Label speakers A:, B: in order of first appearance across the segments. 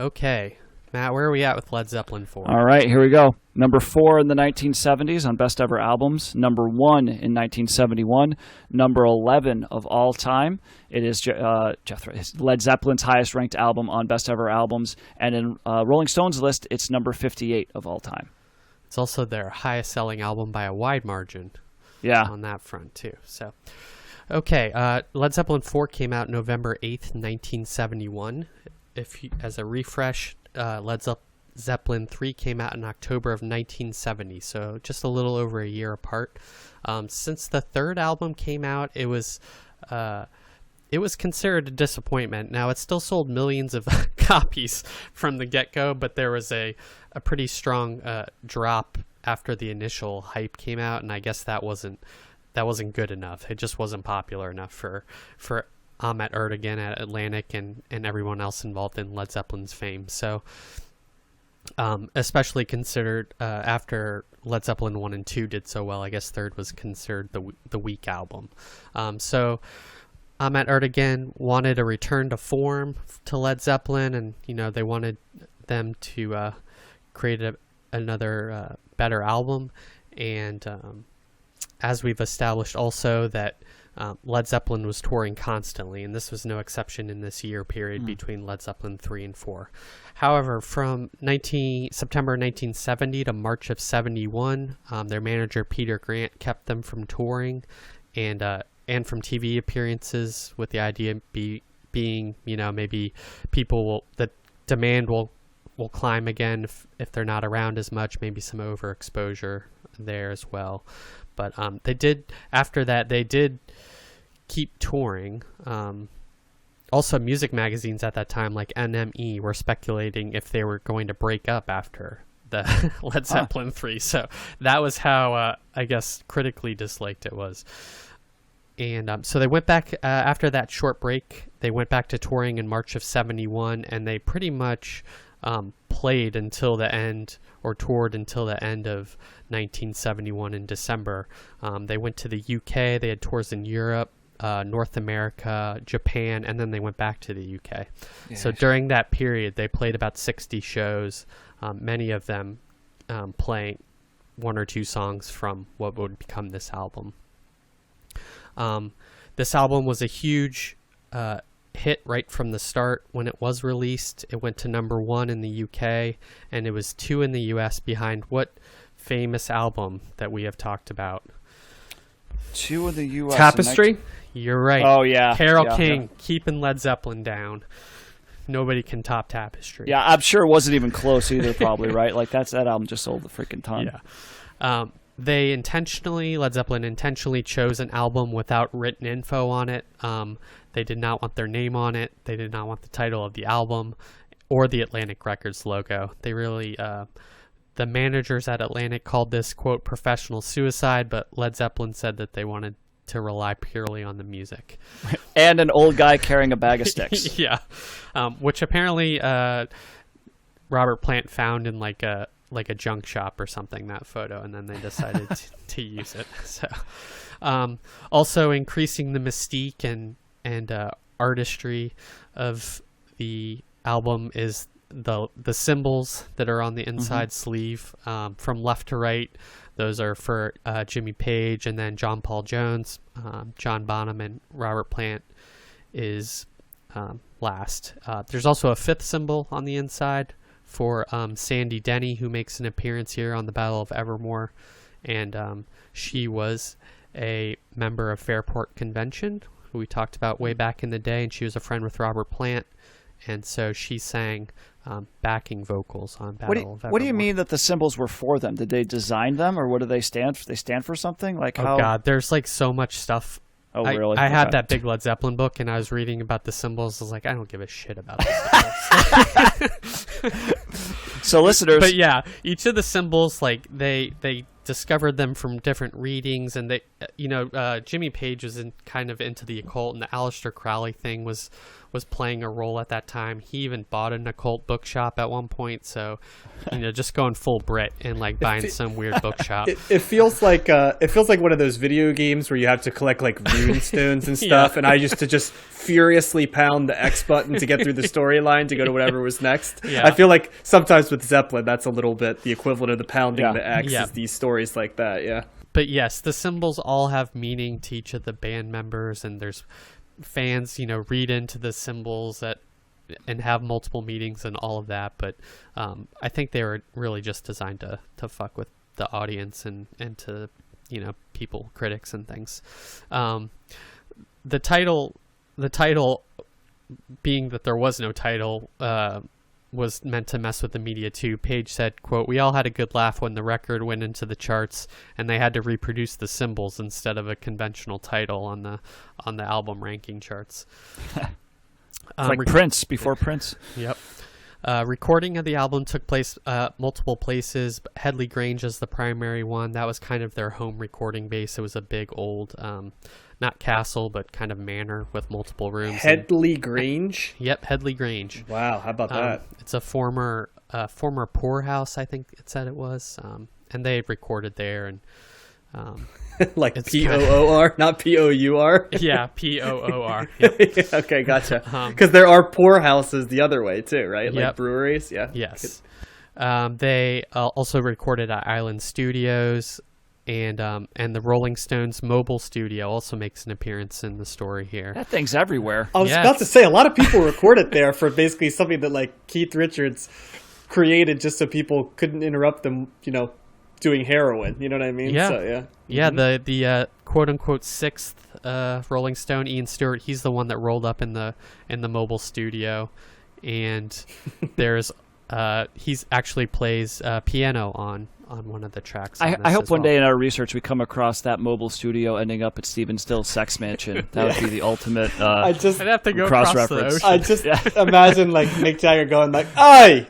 A: Okay. Matt, where are we at with Led Zeppelin 4?
B: All right, here we go. Number 4 in the 1970s on Best Ever Albums. Number 1 in 1971. Number 11 of all time. It is Led Zeppelin's highest ranked album on Best Ever Albums. And in Rolling Stone's list, it's number 58 of all time.
A: It's also their highest selling album by a wide margin.
B: Yeah.
A: On that front, too. So, okay. Led Zeppelin 4 came out November 8th, 1971. As a refresh, Led Zeppelin 3 came out in October of 1970, so just a little over a year apart. Since the third album came out, it was considered a disappointment. Now, it still sold millions of copies from the get-go, but there was a pretty strong drop after the initial hype came out, and I guess that wasn't good enough. It just wasn't popular enough for Ahmet Ertegun at Atlantic and everyone else involved in Led Zeppelin's fame. So, especially considered after Led Zeppelin 1 and 2 did so well, I guess third was considered the weak album. So Ahmet Ertegun wanted a return to form to Led Zeppelin, and they wanted them to create another better album. And as we've established also that Led Zeppelin was touring constantly, and this was no exception in this year period between Led Zeppelin 3 and 4. However, from September 1970 to March of 71, their manager Peter Grant kept them from touring and from TV appearances, with the idea being maybe the demand will climb again if they're not around as much, maybe some overexposure there as well. But they did keep touring. Also, music magazines at that time, like NME, were speculating if they were going to break up after the Led Zeppelin 3. So that was how, I guess, critically disliked it was. And so they went back after that short break. They went back to touring in March of 71, and they pretty much played until the end, or toured until the end of 1971 in December. They went to the UK. They had tours in Europe, North America, Japan, and then they went back to the UK. Yeah, so during that period, they played about 60 shows, many of them playing one or two songs from what would become this album. This album was a huge hit right from the start. When it was released, it went to number 1 in the UK, and it was 2 in the US, behind what famous album that we have talked about?
B: 2 in the US.
A: Tapestry? You're right.
B: Oh, yeah.
A: Carole King, keeping Led Zeppelin down. Nobody can top Tapestry.
B: Yeah, I'm sure it wasn't even close either, probably, right? Like, that album just sold a freaking ton.
A: Yeah. Led Zeppelin intentionally chose an album without written info on it. They did not want their name on it. They did not want the title of the album or the Atlantic Records logo. They really, the managers at Atlantic called this, quote, professional suicide, but Led Zeppelin said that they wanted to rely purely on the music.
B: And an old guy carrying a bag of sticks.
A: Yeah. Which apparently Robert Plant found in like a junk shop or something, that photo, and then they decided to use it. So, also increasing the mystique and artistry of the album is the symbols that are on the inside sleeve, from left to right. Those are for Jimmy Page, and then John Paul Jones, John Bonham, and Robert Plant is last. There's also a fifth symbol on the inside for Sandy Denny, who makes an appearance here on the Battle of Evermore, and she was a member of Fairport Convention, who we talked about way back in the day, and she was a friend with Robert Plant, and so she sang backing vocals on Battle of Evermore.
B: What do you mean that the symbols were for them? Did they design them, or what do they stand for? They stand for something? Like how?
A: Oh God, the's like so much stuff.
B: Oh, really?
A: I had that big Led Zeppelin book, and I was reading about the symbols. I was like, I don't give a shit about this.
B: So listeners,
A: but yeah, each of the symbols, like they discovered them from different readings, and they, Jimmy Page was kind of into the occult, and the Aleister Crowley thing was playing a role at that time. He even bought an occult bookshop at one point, so just going full Brit and like buying some weird bookshop.
C: It feels like one of those video games where you have to collect like rune stones and stuff, and I used to just furiously pound the X button to get through the storyline to go to whatever was next.
A: Yeah.
C: I feel like sometimes with Zeppelin, that's a little bit the equivalent of the pounding the X is these stories like that. Yeah.
A: But yes, the symbols all have meaning to each of the band members, and there's fans, read into the symbols and have multiple meanings and all of that. But I think they were really just designed to fuck with the audience and to, people, critics and things. The title being that there was no title, was meant to mess with the media too. Page said, quote, "We all had a good laugh when the record went into the charts and they had to reproduce the symbols instead of a conventional title on the album ranking charts."
B: It's like Prince before Prince.
A: Yep. Recording of the album took place multiple places. Headley Grange is the primary one. That was kind of their home recording base. It was a big old, not castle, but kind of manor with multiple rooms.
C: Headley Grange?
A: Yep, Headley Grange.
C: Wow, how about that?
A: It's a former poorhouse, I think it said it was. And they recorded there. And
C: like P-O-O-R, not P-O-U-R?
A: Yeah, P-O-O-R. Yep.
C: Okay, gotcha. Because there are poorhouses the other way too, right? Like breweries? Yeah.
A: Yes. They also recorded at Island Studios, and the Rolling Stones mobile studio also makes an appearance in the story here.
B: That thing's everywhere.
C: I was about to say, a lot of people recorded there for basically something that like Keith Richards created just so people couldn't interrupt them, doing heroin. You know what I mean?
A: Yeah.
C: So, yeah.
A: Yeah, the quote unquote sixth Rolling Stone, Ian Stewart, he's the one that rolled up in the mobile studio, and there's he's actually plays piano on one of the tracks.
B: I hope one day in our research we come across that mobile studio ending up at Stephen Still's sex mansion. That would be the ultimate
A: I'd have to go
B: cross
A: across
B: reference.
A: the
C: I just imagine like Mick Jagger going like, hey,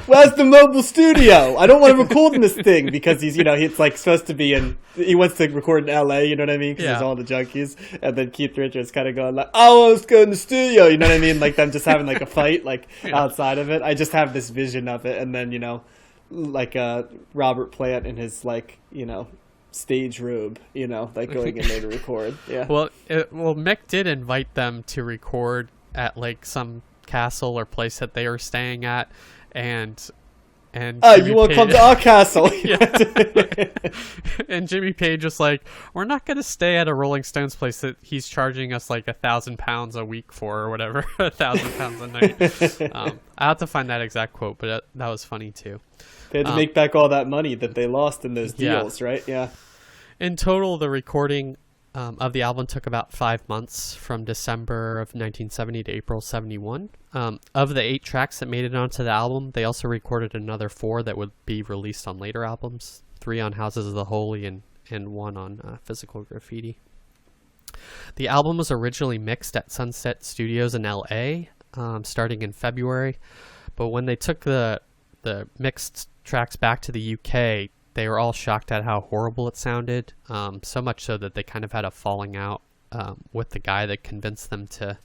C: where's the mobile studio? I don't want to record in this thing because he's, he's like supposed to be he wants to record in LA, you know what I mean? Because there's all the junkies. And then Keith Richards kind of going like, I want to go in the studio, you know what I mean? Like them just having like a fight like outside of it. I just have this vision of it. And then, like Robert Plant in his like, stage robe, like going in there to record. Yeah.
A: Well, Mick did invite them to record at like some castle or place that they were staying at, and
C: you want to come to our castle?
A: And Jimmy Page was like, "We're not going to stay at a Rolling Stones place that he's charging us like £1,000 a week for, or whatever, £1,000 a night." I have to find that exact quote, but that was funny too.
C: They had to make back all that money that they lost in those deals, right? Yeah.
A: In total, the recording of the album took about 5 months, from December of 1970 to April 71. Of the 8 tracks that made it onto the album, they also recorded another 4 that would be released on later albums, 3 on Houses of the Holy and 1 on Physical Graffiti. The album was originally mixed at Sunset Studios in LA, starting in February, but when they took the mixed tracks back to the UK, they were all shocked at how horrible it sounded, so much so that they kind of had a falling out with the guy that convinced them to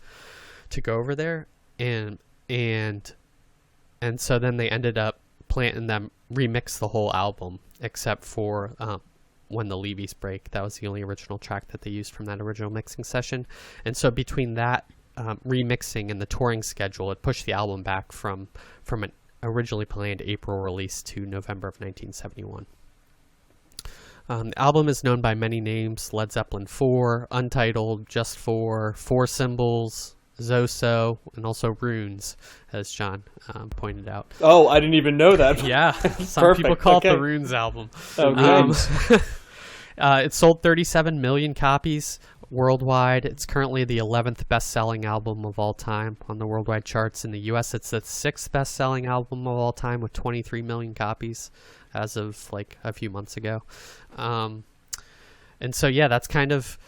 A: go over there, and so then they ended up planting them remix the whole album except for When the Levies Break. That was the only original track that they used from that original mixing session, and so between that remixing and the touring schedule, it pushed the album back from an originally planned April release to November of 1971. The album is known by many names: Led Zeppelin 4, Untitled, Just 4, Four Symbols, Zoso, and also Runes, as John pointed out.
C: Oh, I didn't even know that.
A: Yeah, some people call it the Runes album.
C: Oh,
A: it sold 37 million copies worldwide. It's currently the 11th best-selling album of all time on the worldwide charts. In the US, it's the 6th best-selling album of all time with 23 million copies as of like a few months ago. And so that's kind of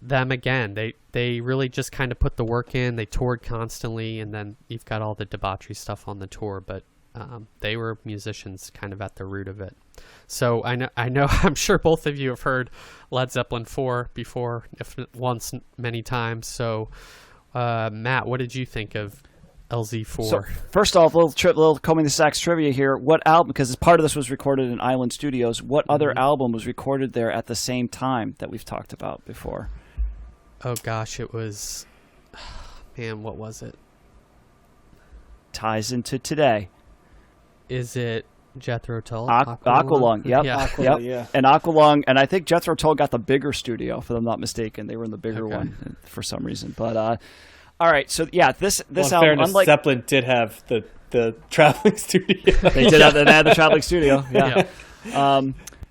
A: them again. They really just kind of put the work in. They toured constantly, and then you've got all the debauchery stuff on the tour, but They were musicians kind of at the root of it. So I know I'm sure both of you have heard Led Zeppelin 4 before, if once, many times. So Matt, what did you think of LZ4?
B: So first off, little Combing the Sax trivia here. What album, because part of this was recorded in Island Studios, what other album was recorded there at the same time that we've talked about before?
A: Oh gosh, it was, man, what was it?
B: Ties into today.
A: Is it Jethro Tull?
B: Aqualung, yep.
A: Yeah.
B: Yep.
C: Yeah.
B: And Aqualung, and I think Jethro Tull got the bigger studio, if I'm not mistaken. They were in the bigger
A: Okay.
B: one for some reason. But all right, so yeah, this
C: Well, in
B: album,
C: fairness,
B: unlike
C: Zeppelin did have the traveling studio.
B: they did have the traveling studio, yeah.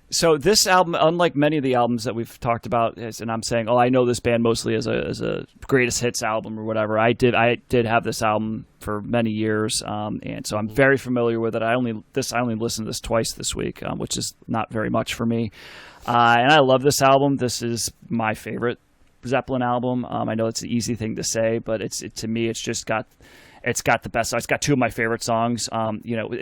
B: So this album, unlike many of the albums that we've talked about, and I'm saying, I know this band mostly as a greatest hits album or whatever. I did have this album for many years, and so I'm very familiar with it. I only listened to this twice this week, which is not very much for me. And I love this album. This is my favorite Zeppelin album. I know it's an easy thing to say, but to me, it's got the best. It's got two of my favorite songs.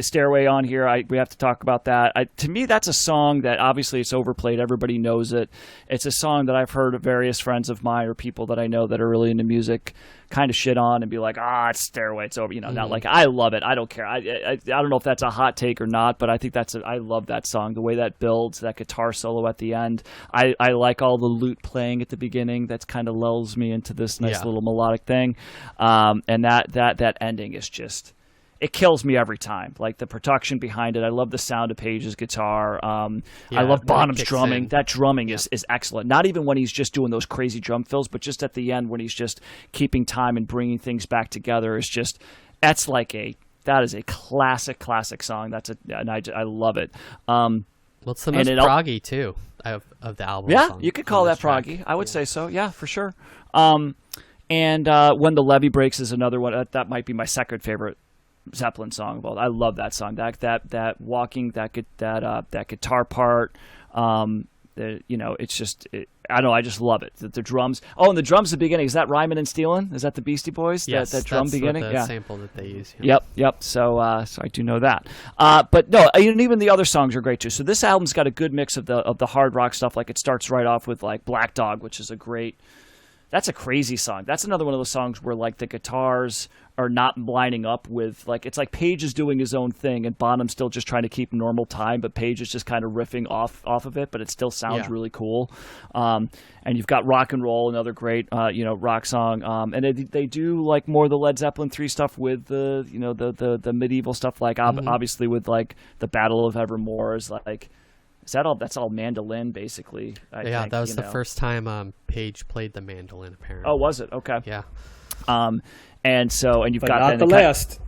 B: Stairway on here. We have to talk about that. To me, that's a song that obviously it's overplayed. Everybody knows it. It's a song that I've heard various friends of mine or people that I know that are really into music kind of shit on and be like, it's Stairway. It's over. Not like I love it. I don't care. I don't know if that's a hot take or not, but I think I love that song. The way that builds, that guitar solo at the end. I like all the lute playing at the beginning. That's kind of lulls me into this nice little melodic thing. And that ending is just, it kills me every time. Like the production behind it. I love the sound of Page's guitar. I love Bonham's drumming. That drumming is excellent. Not even when he's just doing those crazy drum fills, but just at the end when he's just keeping time and bringing things back together. That is a classic song. And I love it.
A: Well, it's the most proggy too of the album.
B: Yeah, you could call that proggy. I would say so. Yeah, for sure. And When the Levee Breaks is another one. That might be my second favorite Zeppelin song. Well, I love that song. That walking, that guitar part. It's just. I don't know. I just love it. The drums. Oh, and the drums at the beginning. Is that Ryman and Steelin'? Is that the Beastie Boys?
A: Yes,
B: that drum beginning.
A: The sample that they use. Yeah.
B: Yep. So I do know that. But no, and even the other songs are great too. So this album's got a good mix of the hard rock stuff. Like it starts right off with like Black Dog, which is that's a crazy song. That's another one of those songs where like the guitars are not lining up with like, it's like Page is doing his own thing and Bonham's still just trying to keep normal time, but Page is just kind of riffing off of it, but it still sounds really cool. And you've got Rock and Roll, another great rock song. And they do like more of the Led Zeppelin 3 stuff with the medieval stuff, like obviously with like the Battle of Evermore is like, that's all mandolin, basically. I think,
A: that was the first time Page played the mandolin, apparently.
B: Oh, was it? Okay.
A: Yeah.
B: And you've
C: But
B: got
C: not the last.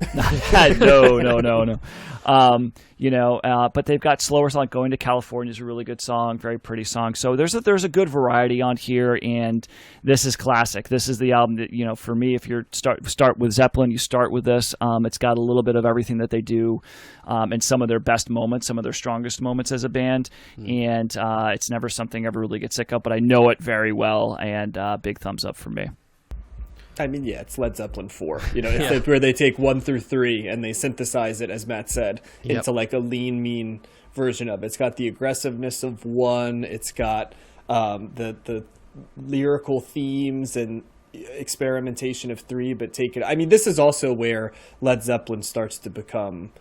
B: No. But they've got slower songs. Like Going to California is a really good song, very pretty song. So there's a good variety on here, and this is classic. This is the album that for me, if you start with Zeppelin, you start with this. It's got a little bit of everything that they do, and some of their best moments, some of their strongest moments as a band, and it's never something I ever really get sick of. But I know it very well, and big thumbs up for me.
C: I mean, yeah, it's Led Zeppelin 4. It's where they take 1 through 3 and they synthesize it, as Matt said, into like a lean, mean version of it. It's got the aggressiveness of 1. It's got the lyrical themes and experimentation of 3, but take it. I mean, this is also where Led Zeppelin starts to become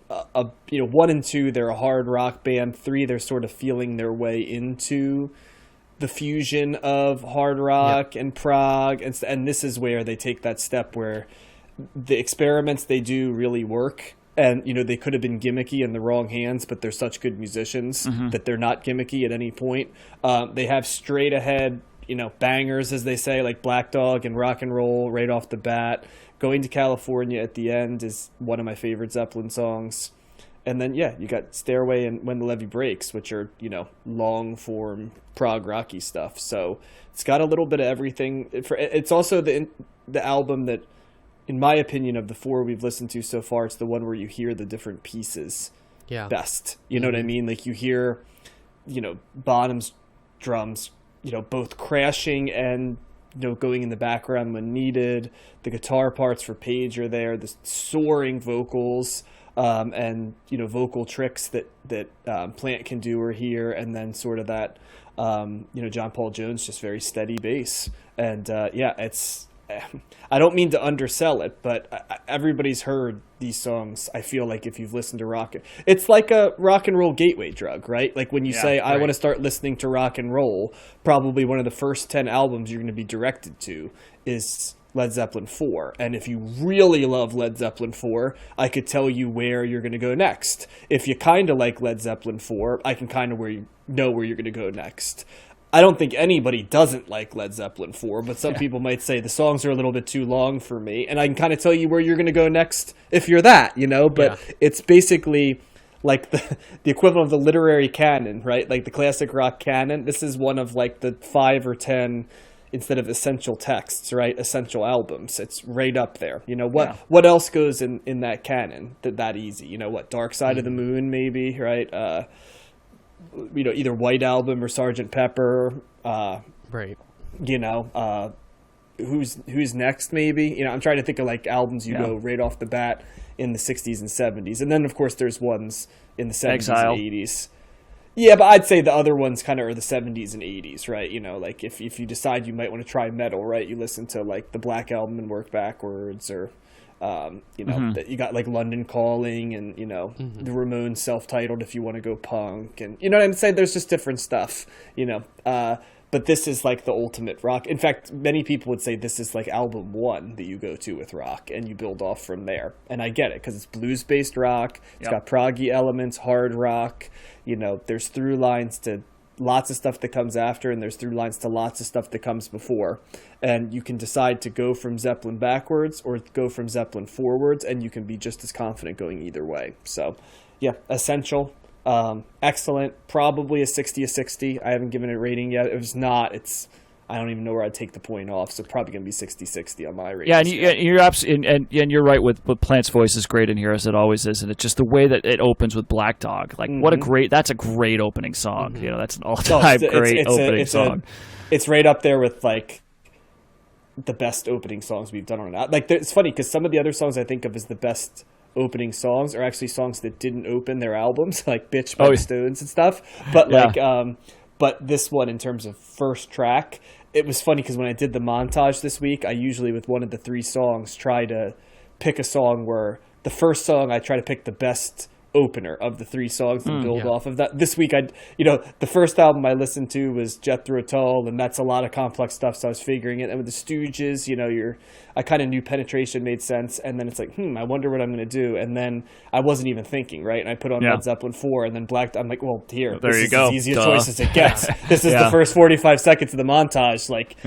C: 1 and 2. They're a hard rock band. 3, they're sort of feeling their way into the fusion of hard rock and prog, and this is where they take that step where the experiments they do really work, and they could have been gimmicky in the wrong hands, but they're such good musicians that they're not gimmicky at any point. They have straight ahead bangers, as they say, like Black Dog and Rock and Roll right off the bat. Going to California at the end is one of my favorite Zeppelin songs. And then, you got Stairway and When the Levee Breaks, which are, long-form prog rocky stuff. So it's got a little bit of everything. It's also the album that, in my opinion, of the 4 we've listened to so far, it's the one where you hear the different pieces best. You know what I mean? Like you hear, Bonham's drums, both crashing and going in the background when needed. The guitar parts for Page are there. The soaring vocals. and vocal tricks that Plant can do are here, and then sort of that John Paul Jones, just very steady bass, and it's. I don't mean to undersell it, but everybody's heard these songs. I feel like if you've listened to rock, it's like a rock and roll gateway drug, right? Like when you say, I want to start listening to rock and roll, probably one of the first 10 albums you're going to be directed to is Led Zeppelin 4. And if you really love Led Zeppelin 4, I could tell you where you're going to go next. If you kind of like Led Zeppelin 4, I can kind of know where you're going to go next. I don't think anybody doesn't like Led Zeppelin 4, but some people might say the songs are a little bit too long for me, and I can kind of tell you where you're going to go next if you're that, but it's basically like the equivalent of the literary canon, right? Like the classic rock canon. This is one of like the 5 or 10, instead of essential texts, right? Essential albums. It's right up there. What else goes in that canon that easy? Dark Side of the Moon, maybe, right? Either White Album or Sgt. Pepper.
A: Right.
C: Who's next? Maybe. I'm trying to think of like albums you go right off the bat in the 60s and 70s, and then of course there's ones in the 70s
B: Exile.
C: and 80s. Yeah, but I'd say the other ones kind of are the 70s and 80s, right? Like if you decide you might want to try metal, right? You listen to like the Black Album and work backwards, or that you got like London Calling, and the Ramones self-titled if you want to go punk, and what I'm saying. There's just different stuff, but this is like the ultimate rock. In fact, many people would say this is like album 1 that you go to with rock, and you build off from there. And I get it, because it's blues-based rock. It's got proggy elements, hard rock. There's through lines to lots of stuff that comes after, and there's through lines to lots of stuff that comes before. And you can decide to go from Zeppelin backwards or go from Zeppelin forwards, and you can be just as confident going either way. So, essential, excellent, probably a 60. I haven't given it a rating yet. It was not. I don't even know where I'd take the point off, so probably going to be 60-60 on my rating.
B: Yeah, and you're absolutely, and you're right with Plant's voice is great in here, as it always is, and it's just the way that it opens with Black Dog. Like, that's a great opening song. That's an all-time great opening song.
C: It's right up there with like the best opening songs we've done on an album. Like, it's funny because some of the other songs I think of as the best opening songs are actually songs that didn't open their albums, like Bitch by the Stones and stuff. But but this one, in terms of first track, it was funny because when I did the montage this week, I usually, with one of the 3 songs, try to pick a song where the first song I try to pick the best opener of the 3 songs and build off of that. This week, the first album I listened to was Jethro Tull, and that's a lot of complex stuff, so I was figuring it. And with the Stooges, I kind of knew Penetration made sense, and then it's like, I wonder what I'm going to do. And then I wasn't even thinking, right? And I put on Led Zeppelin 4, and then I'm like, well, here,
B: there
C: this
B: you
C: is
B: go.
C: as easy a choice as it gets. This is the first 45 seconds of the montage. Like,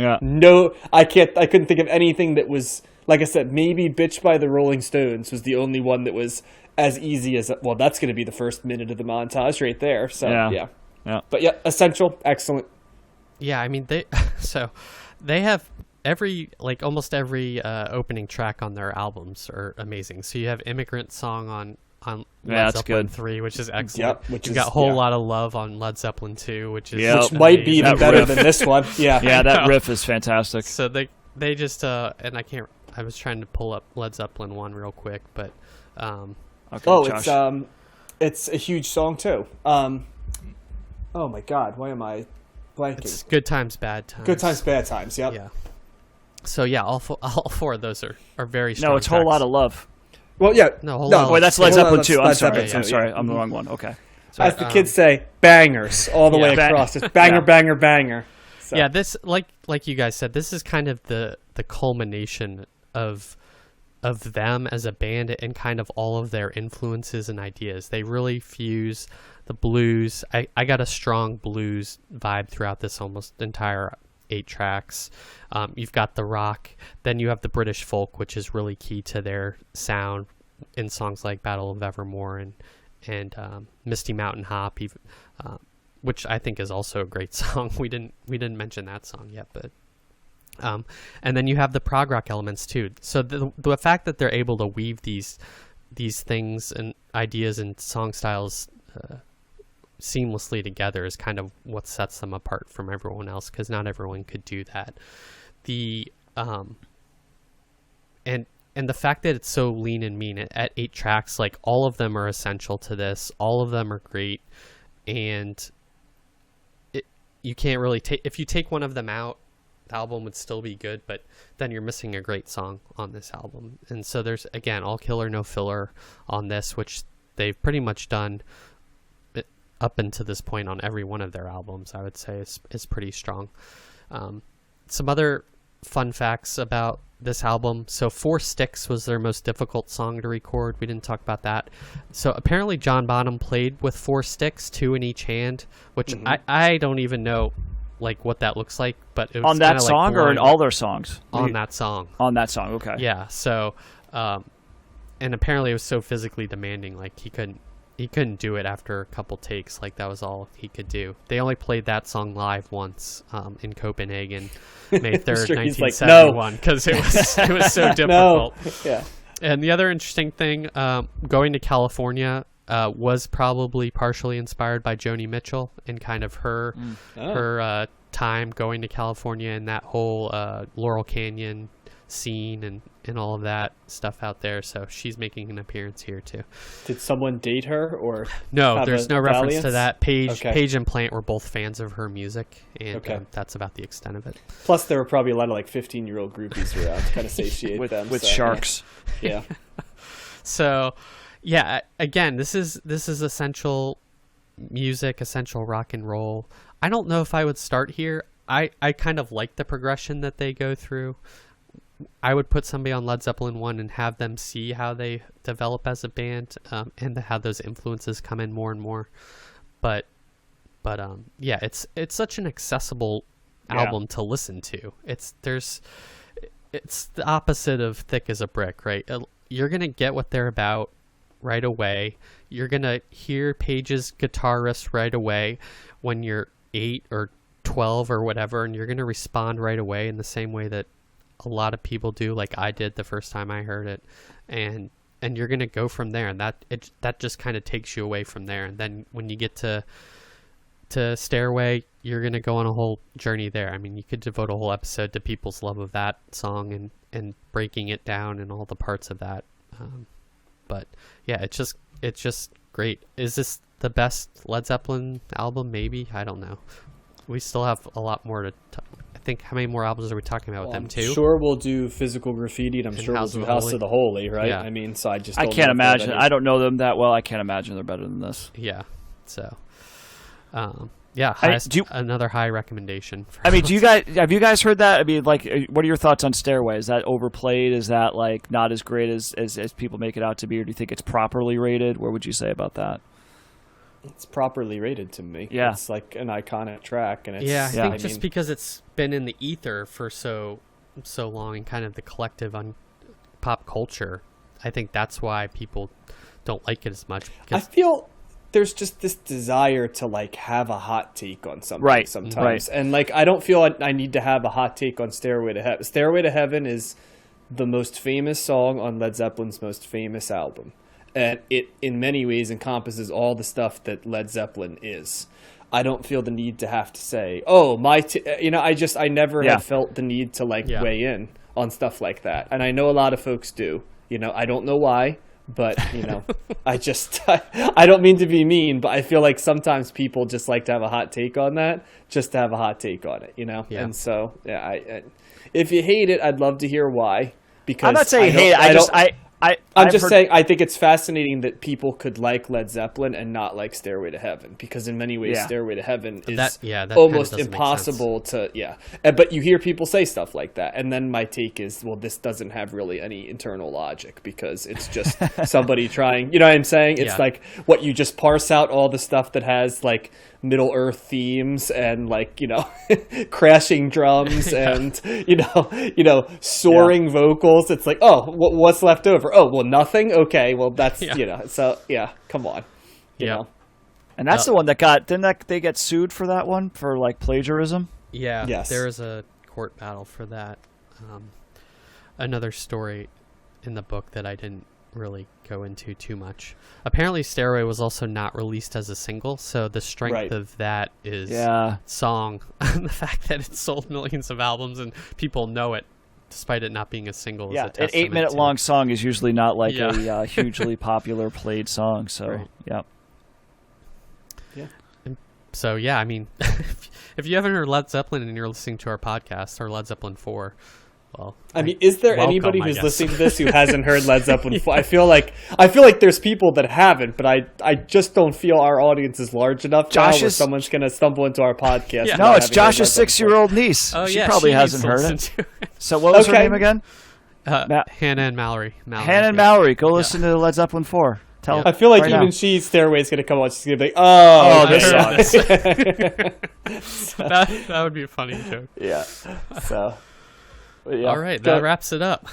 C: I couldn't think of anything that was, like I said, maybe Bitch by the Rolling Stones was the only one that was as easy as, well, that's going to be the first minute of the montage right there. So, But essential, excellent.
A: Yeah, I mean, they have almost every opening track on their albums are amazing. So you have Immigrant Song on Led Zeppelin 3, which is excellent. You've got Whole Lot of Love on Led Zeppelin 2, which
C: might be even better than this one.
B: Yeah, that riff is fantastic.
A: So they just and I was trying to pull up Led Zeppelin 1 real quick, but
C: it's a huge song too. Oh my God, why am I blanking?
A: It's Good Times, Bad Times.
C: Good Times, Bad Times. Yep.
A: Yeah. So all 4 of those are very strong.
B: No, it's Whole Lot of Love.
C: Well, yeah.
B: Wait, that's Led Zeppelin 2. I'm sorry.
C: I'm
B: sorry. I'm the wrong one. Okay.
C: As the kids say, bangers all the way across. It's banger, banger, banger. So.
A: Yeah, this like you guys said, this is kind of the culmination of them as a band and kind of all of their influences and ideas. They really fuse the blues. I got a strong blues vibe throughout this almost entire 8 tracks. You've got the rock, then you have the British folk, which is really key to their sound in songs like Battle of Evermore and Misty Mountain Hop, which I think is also a great song. We didn't mention that song yet, but and then you have the prog rock elements too. So the fact that they're able to weave these things and ideas and song styles seamlessly together is kind of what sets them apart from everyone else, because not everyone could do that. And the fact that it's so lean and mean at 8 tracks, like all of them are essential to this. All of them are great, and you can't really take, if you take one of them out, the album would still be good, but then you're missing a great song on this album. And so there's, again, all killer, no filler on this, which they've pretty much done up until this point on every one of their albums. I would say is pretty strong. Some other fun facts about this album. So 4 Sticks was their most difficult song to record. We didn't talk about that. So apparently John Bonham played with 4 sticks, 2 in each hand, which I don't even know like what that looks like, but it was
B: on that song
A: like
B: or in all their songs?
A: On that song.
B: On that song, okay.
A: Yeah. So, and apparently it was so physically demanding, like he couldn't do it after a couple takes. Like that was all he could do. They only played that song live once in Copenhagen, May 3rd, 1971, because it was so difficult.
C: No. Yeah.
A: And the other interesting thing, going to California was probably partially inspired by Joni Mitchell and kind of her time going to California and that whole Laurel Canyon scene and all of that stuff out there. So she's making an appearance here too.
C: Did someone date her or
A: no? There's no reference
C: dalliance
A: to that. Paige and Plant were both fans of her music, and that's about the extent of it.
C: Plus, there were probably a lot of like 15-year-old groupies around to kind of satiate them
B: with sharks.
C: Yeah.
A: So, yeah. Again, this is essential music, essential rock and roll. I don't know if I would start here. I kind of like the progression that they go through. I would put somebody on Led Zeppelin 1 and have them see how they develop as a band, and how those influences come in more and more. But yeah, it's such an accessible album to listen to. It's the opposite of thick as a brick, right? You're gonna get what they're about right away. You're gonna hear Page's guitar riffs right away when you're 8 or 12 or whatever, and you're gonna respond right away in the same way that a lot of people do, like I did the first time I heard it, and you're gonna go from there, and that just kind of takes you away from there. And then when you get to Stairway, you're gonna go on a whole journey there. I mean, you could devote a whole episode to people's love of that song and breaking it down and all the parts of that. But yeah, it's just great. Is this the best Led Zeppelin album? Maybe, I don't know. We still have a lot more to I think, how many more albums are we talking about with them too?
C: I'm sure we'll do Physical Graffiti, and I'm sure we'll do House of the Holy, right?
A: Yeah.
C: I mean, so I
B: can't imagine. I don't know them that well. I can't imagine they're better than this.
A: Yeah. So, yeah, another high recommendation.
B: I mean, have you guys heard that? I mean, like, what are your thoughts on Stairway? Is that overplayed? Is that like not as great as people make it out to be, or do you think it's properly rated? What would you say about that?
C: It's properly rated to me.
B: Yeah,
C: it's like an iconic track, and it's,
A: I think just because it's been in the ether for so long and kind of the collective on pop culture, I think that's why people don't like it as much.
C: I feel there's just this desire to like have a hot take on something sometimes, and like I don't feel I need to have a hot take on Stairway to Heaven. Stairway to Heaven is the most famous song on Led Zeppelin's most famous album. And it, in many ways, encompasses all the stuff that Led Zeppelin is. I don't feel the need to have to say, "Oh, I never have felt the need to weigh in on stuff like that." And I know a lot of folks do. I don't know why, but I don't mean to be mean, but I feel like sometimes people just like to have a hot take on that, just to have a hot take on it.
A: Yeah.
C: And so, if you hate it, I'd love to hear why. Because
B: I'm not saying hate it.
C: I'm just saying I think it's fascinating that people could like Led Zeppelin and not like Stairway to Heaven, because in many ways Stairway to Heaven is almost impossible to but you hear people say stuff like that, and then my take is, well, this doesn't have really any internal logic, because it's just somebody trying, you know what I'm saying? It's like what you just parse out all the stuff that has like Middle Earth themes and crashing drums and soaring vocals. It's like, oh, what's left over? Oh, well, nothing. Okay, well, that's so come on, you know.
B: And that's the one that they get sued for that one for like plagiarism.
A: Yeah,
C: yes,
A: there was a court battle for that. Another story in the book that I didn't really go into too much. Apparently Stairway was also not released as a single, so the strength of that is song, and the fact that it sold millions of albums and people know it despite it not being a single,
B: Yeah,
A: is a testament
B: an 8-minute
A: to-
B: long song is usually not like
A: Yeah.
B: a hugely popular played song. So,
A: Right.
B: yeah.
A: So yeah, I mean, if you haven't heard Led Zeppelin and you're listening to our podcast or Led Zeppelin 4, well,
C: I mean, is there
A: welcome,
C: anybody
A: I
C: who's
A: guess.
C: listening to this who hasn't heard Led Zeppelin 4? I feel like there's people that haven't, but I just don't feel our audience is large enough now where
B: Josh's-
C: some's going to stumble into our podcast.
A: Yeah.
B: No,
C: without
B: it's
C: having heard
B: Josh's
C: Led Zeppelin
B: 6-year-old niece.
A: Oh
B: she
A: yeah,
B: probably
A: she needs
B: hasn't
A: to
B: heard
A: listen
B: it.
A: to it.
B: So what was her
C: Okay.
B: name again?
A: Hannah and Mallory.
B: Hannah and Mallory. Go listen to Led Zeppelin 4. Tell
A: Yeah.
C: I feel like
B: right
C: even
B: now.
C: she's Stairway's going to come out. She's going to be like,
B: Oh,
C: okay,
B: this
C: yeah.
B: sucks.
A: That would be a funny joke.
C: Yeah. So, but yeah.
A: All right,
C: Go-
A: that wraps it up.